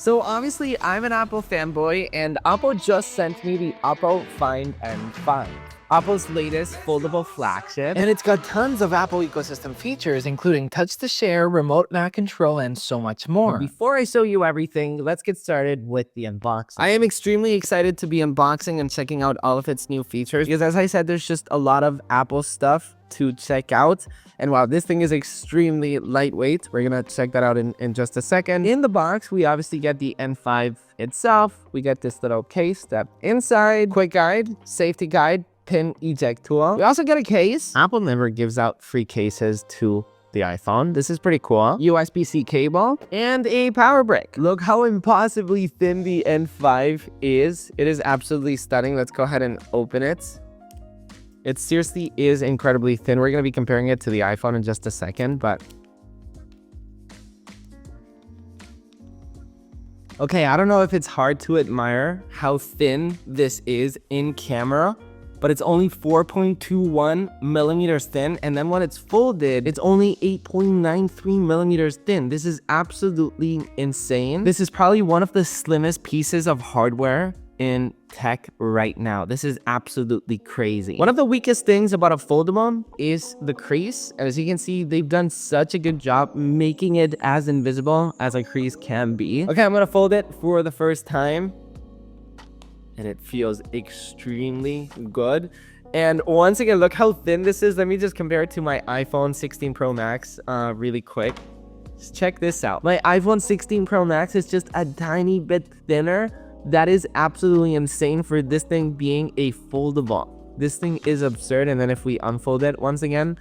So obviously I'm an Apple fanboy and OPPO just sent me the OPPO Find N5. OPPO's latest foldable flagship, and it's got tons of Apple ecosystem features, including touch to share, remote NAT control, and so much more. But before I show you everything, let's get started with the unboxing. I am extremely excited to be unboxing and checking out all of its new features because, as I said, there's just a lot of Apple stuff to check out. And wow, this thing is extremely lightweight. We're gonna check that out in just a second. In the box, we obviously get the N5 itself. We get this little case that inside, quick guide, safety guide, pin eject tool. We also get a case. Apple never gives out free cases to the iPhone. This is pretty cool. USB-C cable and a power brick. Look how impossibly thin the N5 is. It is absolutely stunning. Let's go ahead and open it. It seriously is incredibly thin. We're going to be comparing it to the iPhone in just a second, but okay, I don't know if it's hard to admire how thin this is in camera, but it's only 4.21 millimeters thin. And then when it's folded, it's only 8.93 millimeters thin. This is absolutely insane. This is probably one of the slimmest pieces of hardware in tech right now. This is absolutely crazy. One of the weakest things about a foldable is the crease. As you can see, they've done such a good job making it as invisible as a crease can be. Okay, I'm gonna fold it for the first time. And it feels extremely good. And once again, look how thin this is. Let me just compare it to my iPhone 16 Pro Max really quick. Just check this out. My iPhone 16 Pro Max is just a tiny bit thinner. That is absolutely insane for this thing being a foldable. This thing is absurd. And then if we unfold it once again,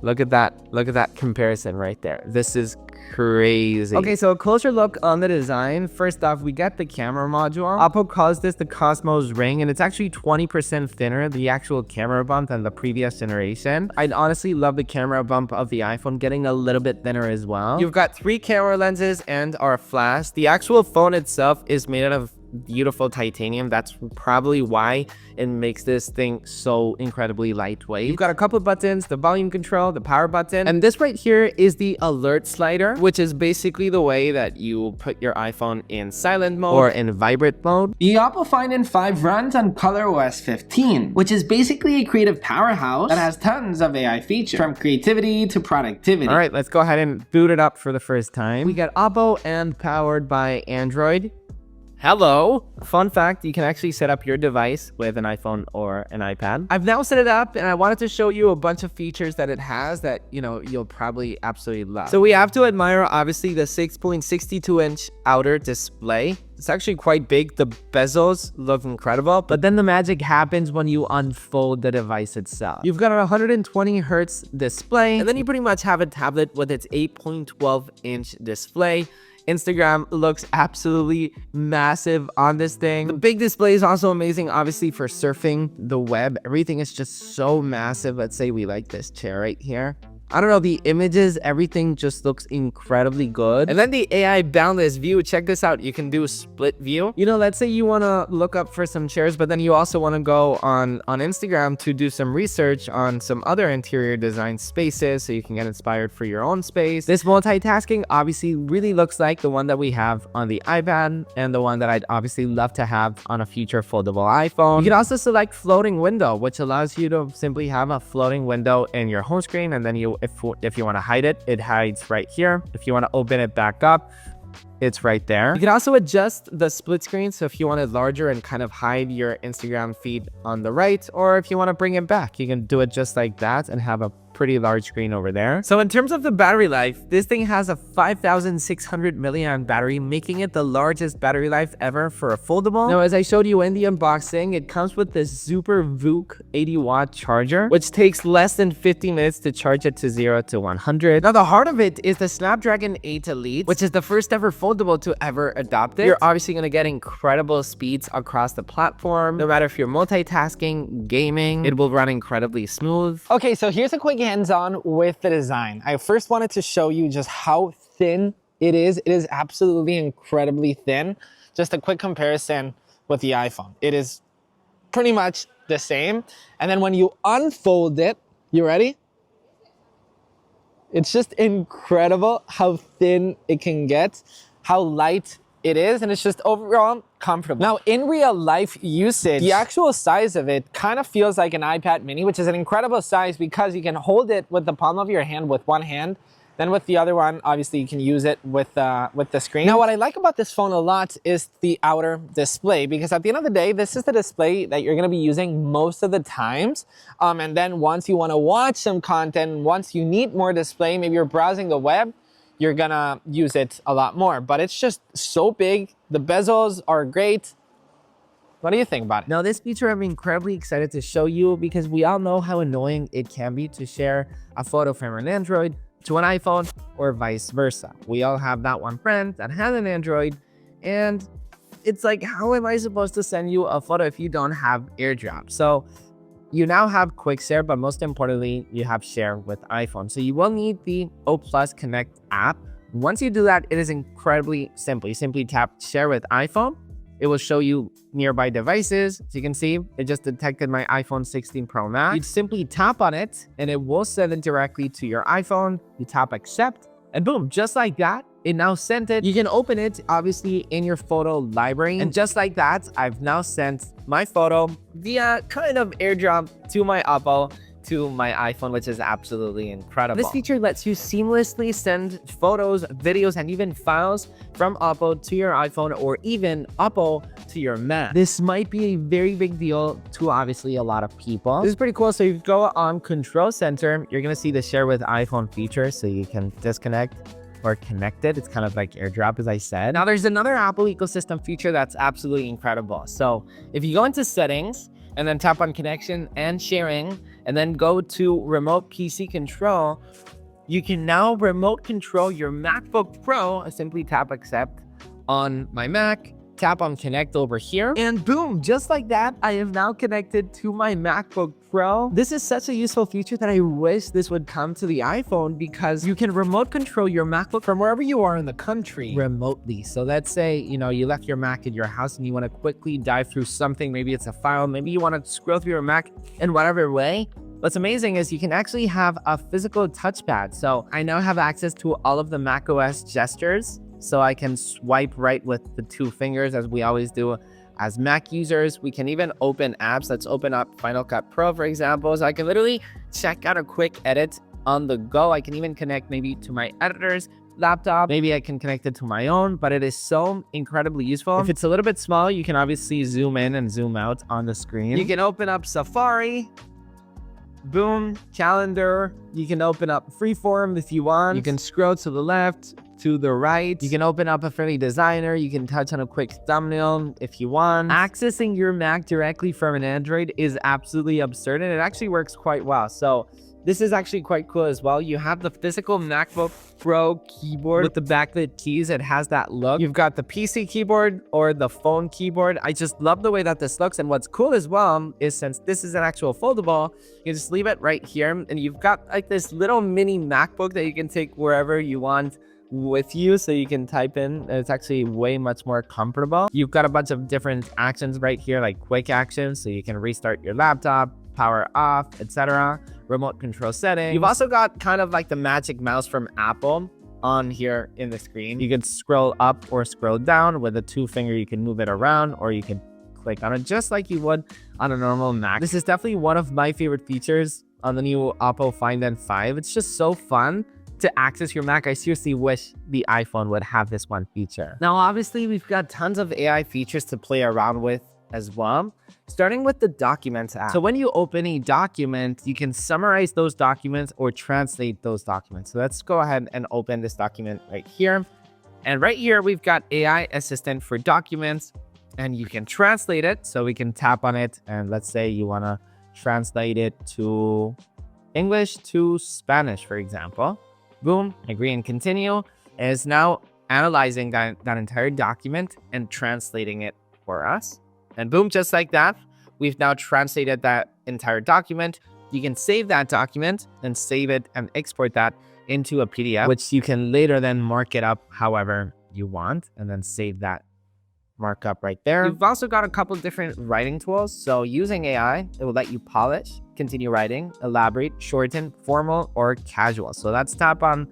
look at that. Look at that comparison right there. This is crazy. Okay, so a closer look on the design. First off, we get the camera module. OPPO calls this the Cosmos Ring, and it's actually 20% thinner, the actual camera bump, than the previous generation. I'd honestly love the camera bump of the iPhone getting a little bit thinner as well. You've got 3 camera lenses and our flash. The actual phone itself is made out of beautiful titanium. That's probably why it makes this thing so incredibly lightweight. You've got a couple of buttons, the volume control, the power button, and this right here is the alert slider, which is basically the way that you put your iPhone in silent mode or in vibrate mode. The OPPO Find N5 runs on ColorOS 15, which is basically a creative powerhouse that has tons of AI features, from creativity to productivity. All right, let's go ahead and boot it up for the first time. We get OPPO and powered by Android. Hello. Fun fact, you can actually set up your device with an iPhone or an iPad. I've now set it up and I wanted to show you a bunch of features that it has that, you know, you'll probably absolutely love. So we have to admire, obviously, the 6.62-inch outer display. It's actually quite big. The bezels look incredible, but then the magic happens when you unfold the device itself. You've got a 120 hertz display, and then you pretty much have a tablet with its 8.12-inch display. Instagram looks absolutely massive on this thing. The big display is also amazing, obviously, for surfing the web. Everything is just so massive. Let's say we like this chair right here. I don't know, the images, everything just looks incredibly good. And then the AI boundless view, check this out. You can do split view. You know, let's say you want to look up for some chairs, but then you also want to go on Instagram to do some research on some other interior design spaces so you can get inspired for your own space. This multitasking obviously really looks like the one that we have on the iPad and the one that I'd obviously love to have on a future foldable iPhone. You can also select floating window, which allows you to simply have a floating window in your home screen, and then if you want to hide it, it hides right here. If you want to open it back up, it's right there. You can also adjust the split screen. So if you want it larger and kind of hide your Instagram feed on the right, or if you want to bring it back, you can do it just like that and have a pretty large screen over there. So in terms of the battery life, this thing has a 5,600 milliamp battery, making it the largest battery life ever for a foldable. Now, as I showed you in the unboxing, it comes with this Super VOOC 80-watt charger, which takes less than 50 minutes to charge it to 0 to 100. Now, the heart of it is the Snapdragon 8 Elite, which is the first ever foldable to ever adopt it. You're obviously going to get incredible speeds across the platform. No matter if you're multitasking, gaming, it will run incredibly smooth. Okay, so here's a quick hands-on with the design. I first wanted to show you just how thin it is. It is absolutely incredibly thin. Just a quick comparison with the iPhone. It is pretty much the same. And then when you unfold it, you ready? It's just incredible how thin it can get, how light it is, and it's just overall comfortable. Now, in real life usage, the actual size of it kind of feels like an iPad mini, which is an incredible size because you can hold it with the palm of your hand with one hand. Then with the other one, obviously you can use it with the screen. Now, what I like about this phone a lot is the outer display, because at the end of the day, this is the display that you're gonna be using most of the times. And then once you wanna watch some content, once you need more display, maybe you're browsing the web, you're gonna use it a lot more. But it's just so big. The bezels are great. What do you think about it? Now, this feature I'm incredibly excited to show you because we all know how annoying it can be to share a photo from an Android to an iPhone or vice versa. We all have that one friend that has an Android, and it's like, how am I supposed to send you a photo if you don't have AirDrop? So you now have Quick Share, but most importantly, you have Share with iPhone. So you will need the OPPO Connect app. Once you do that, it is incredibly simple. You simply tap Share with iPhone. It will show you nearby devices. As you can see, it just detected my iPhone 16 Pro Max. You simply tap on it and it will send it directly to your iPhone. You tap accept and boom, just like that, it now sent it. You can open it obviously in your photo library. And just like that, I've now sent my photo via kind of AirDrop to my OPPO to my iPhone, which is absolutely incredible. This feature lets you seamlessly send photos, videos, and even files from OPPO to your iPhone or even OPPO to your Mac. This might be a very big deal to obviously a lot of people. This is pretty cool. So you go on Control Center, you're gonna see the Share with iPhone feature, so you can disconnect or connect it. It's kind of like AirDrop, as I said. Now there's another Apple ecosystem feature that's absolutely incredible. So if you go into settings and then tap on connection and sharing, and then go to remote PC control, you can now remote control your MacBook Pro. I simply tap accept on my Mac, tap on connect over here, and boom, just like that, I am now connected to my MacBook Pro. This is such a useful feature that I wish this would come to the iPhone, because you can remote control your MacBook from wherever you are in the country remotely. So let's say, you know, you left your Mac at your house and you want to quickly dive through something. Maybe it's a file, maybe you want to scroll through your Mac in whatever way. What's amazing is you can actually have a physical touchpad. So I now have access to all of the macOS gestures. So I can swipe right with the two fingers, as we always do as Mac users. We can even open apps. Let's open up Final Cut Pro, for example. So I can literally check out a quick edit on the go. I can even connect maybe to my editor's laptop. Maybe I can connect it to my own, but it is so incredibly useful. If it's a little bit small, you can obviously zoom in and zoom out on the screen. You can open up Safari. Boom, calendar. You can open up Freeform if you want. You can scroll to the left, to the right. You can open up a friendly designer. You can touch on a quick thumbnail if you want. Accessing your Mac directly from an Android is absolutely absurd, and it actually works quite well. So this is actually quite cool as well. You have the physical MacBook Pro keyboard with the backlit keys. It has that look. You've got the PC keyboard or the phone keyboard. I just love the way that this looks. And what's cool as well is, since this is an actual foldable, you just leave it right here. And you've got like this little mini MacBook that you can take wherever you want with you, so you can type in, and it's actually way much more comfortable. You've got a bunch of different actions right here, like quick actions, so you can restart your laptop, power off, etc. Remote control settings. You've also got kind of like the magic mouse from Apple on here in the screen. You can scroll up or scroll down. With a two finger, you can move it around, or you can click on it just like you would on a normal Mac. This is definitely one of my favorite features on the new OPPO Find N5. It's just so fun to access your Mac. I seriously wish the iPhone would have this one feature. Now, obviously, we've got tons of AI features to play around with as well, starting with the Documents app. So when you open a document, you can summarize those documents or translate those documents. So let's go ahead and open this document right here. And right here, we've got AI Assistant for Documents, and you can translate it. So we can tap on it, and let's say you want to translate it to English to Spanish, for example. Boom, agree and continue. And it's now analyzing that entire document and translating it for us. And boom, just like that, we've now translated that entire document. You can save that document and save it and export that into a PDF, which you can later then mark it up however you want, and then save that markup right there. You've also got a couple different writing tools. So using AI, it will let you polish, continue writing, elaborate, shorten, formal, or casual. So let's tap on,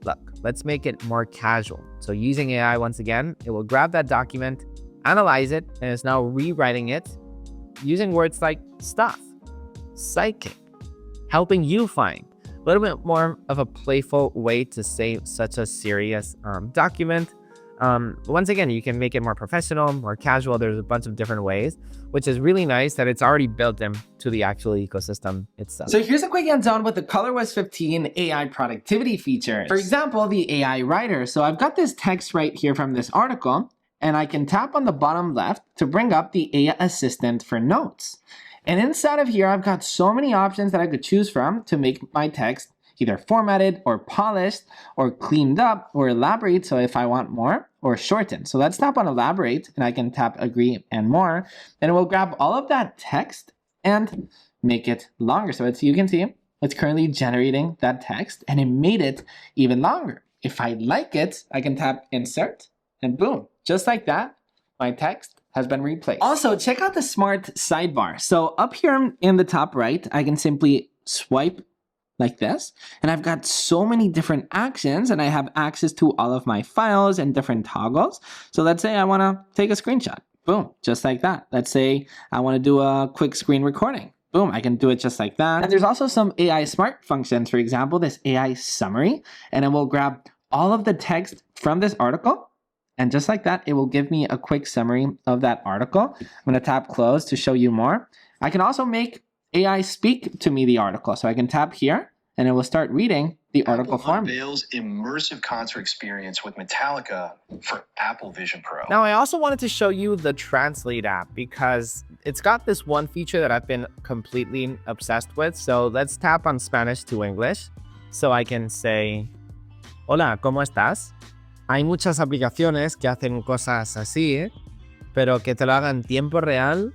look, let's make it more casual. So using AI once again, it will grab that document, analyze it, and is now rewriting it using words like stuff, psychic, helping you find. A little bit more of a playful way to say such a serious document. Once again, you can make it more professional, more casual. There's a bunch of different ways, which is really nice that it's already built into the actual ecosystem itself. So here's a quick hands-on with the ColorOS 15 AI productivity features. For example, the AI writer. So I've got this text right here from this article, and I can tap on the bottom left to bring up the AI assistant for notes. And inside of here, I've got so many options that I could choose from to make my text either formatted or polished or cleaned up or elaborate, so if I want more, or shortened. So let's tap on elaborate, and I can tap agree and more, and it will grab all of that text and make it longer. So you can see it's currently generating that text, and it made it even longer. If I like it, I can tap insert, and boom, just like that, my text has been replaced. Also, check out the smart sidebar. So up here in the top right, I can simply swipe like this, and I've got so many different actions, and I have access to all of my files and different toggles. So let's say I want to take a screenshot. Boom, just like that. Let's say I want to do a quick screen recording. Boom, I can do it just like that. And there's also some AI smart functions. For example, this AI summary, and it will grab all of the text from this article, and just like that, it will give me a quick summary of that article. I'm going to tap close to show you more. I can also make AI speak to me the article. So I can tap here, and it will start reading the article for me. Unveils immersive concert experience with Metallica for Apple Vision Pro. Now, I also wanted to show you the Translate app because it's got this one feature that I've been completely obsessed with. So let's tap on Spanish to English. So I can say, hola, ¿cómo estás? Hay muchas aplicaciones que hacen cosas así, pero que te lo hagan en tiempo real,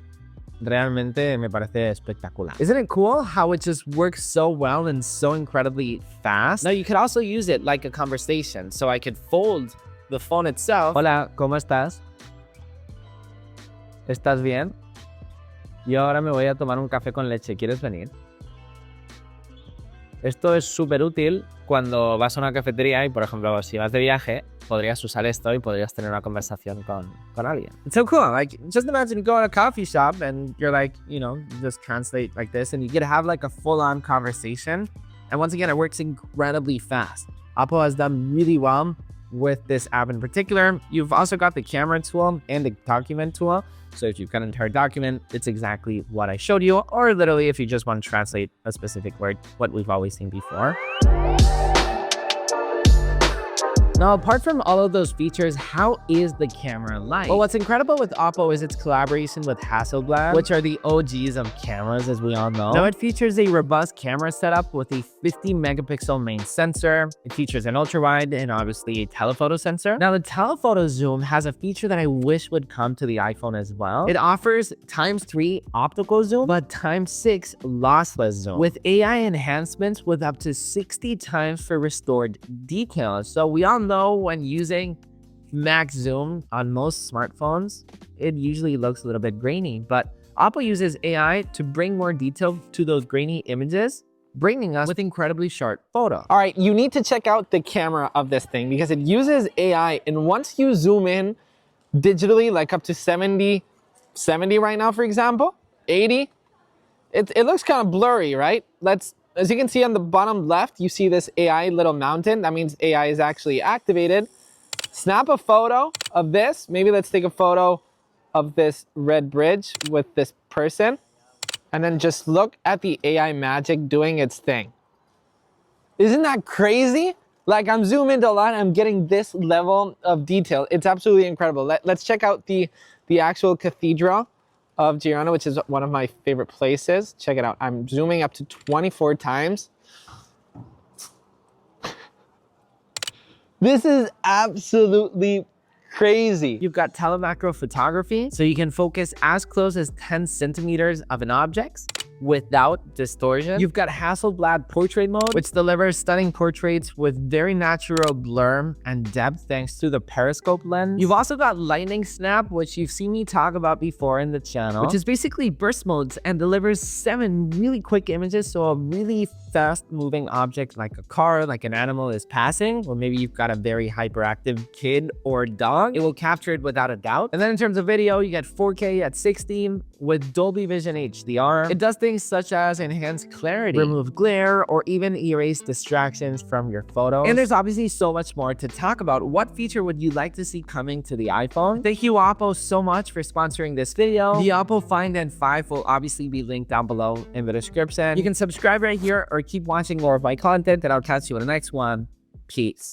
realmente me parece espectacular. Isn't it cool how it just works so well and so incredibly fast? Now, you could also use it like a conversation. So I could fold the phone itself. Hola, ¿cómo estás? ¿Estás bien? Yo ahora me voy a tomar un café con leche. ¿Quieres venir? Esto es súper útil cuando vas a una cafetería y, por ejemplo, si vas de viaje, podrías usar esto y podrías tener una conversación con alguien. It's so cool. Like, just imagine you go to a coffee shop and you're like, you know, just translate like this and you get to have like a full-on conversation. And once again, it works incredibly fast. OPPO has done really well with this app in particular. You've also got the camera tool and the document tool. So if you've got an entire document, it's exactly what I showed you, or literally if you just want to translate a specific word, what we've always seen before. Now, apart from all of those features, how is the camera like? Well, what's incredible with OPPO is its collaboration with Hasselblad, which are the OGs of cameras, as we all know. Now, it features a robust camera setup with a 50 megapixel main sensor. It features an ultra-wide and obviously a telephoto sensor. Now, the telephoto zoom has a feature that I wish would come to the iPhone as well. It offers ×3 optical zoom, but ×6 lossless zoom, with AI enhancements with up to 60 times for restored details. So we all know when using max zoom on most smartphones, it usually looks a little bit grainy, but OPPO uses AI to bring more detail to those grainy images, bringing us with incredibly sharp photos. All right, you need to check out the camera of this thing because it uses AI, and once you zoom in digitally, like up to 70 right now, for example, 80, it looks kind of blurry, right? As you can see on the bottom left, you see this AI little mountain. That means AI is actually activated. Snap a photo of this. Maybe let's take a photo of this red bridge with this person. And then just look at the AI magic doing its thing. Isn't that crazy? Like, I'm zooming into a lot and I'm getting this level of detail. It's absolutely incredible. Let's check out the actual cathedral of Girona, which is one of my favorite places. Check it out. I'm zooming up to 24 times. This is absolutely crazy. You've got telemacro photography, so you can focus as close as 10 centimeters of an object without distortion. You've got Hasselblad portrait mode, which delivers stunning portraits with very natural blur and depth thanks to the periscope lens. You've also got lightning snap, which you've seen me talk about before in the channel, which is basically burst modes and delivers 7 really quick images, so a really fast-moving object like a car, like an animal is passing, or maybe you've got a very hyperactive kid or dog, it will capture it without a doubt. And then in terms of video, you get 4K at 16 with Dolby Vision HDR. It does things such as enhance clarity, remove glare, or even erase distractions from your photos. And there's obviously so much more to talk about. What feature would you like to see coming to the iPhone? Thank you, OPPO, so much for sponsoring this video. The OPPO Find N5 will obviously be linked down below in the description. You can subscribe right here or keep watching more of my content, and I'll catch you in the next one. Peace.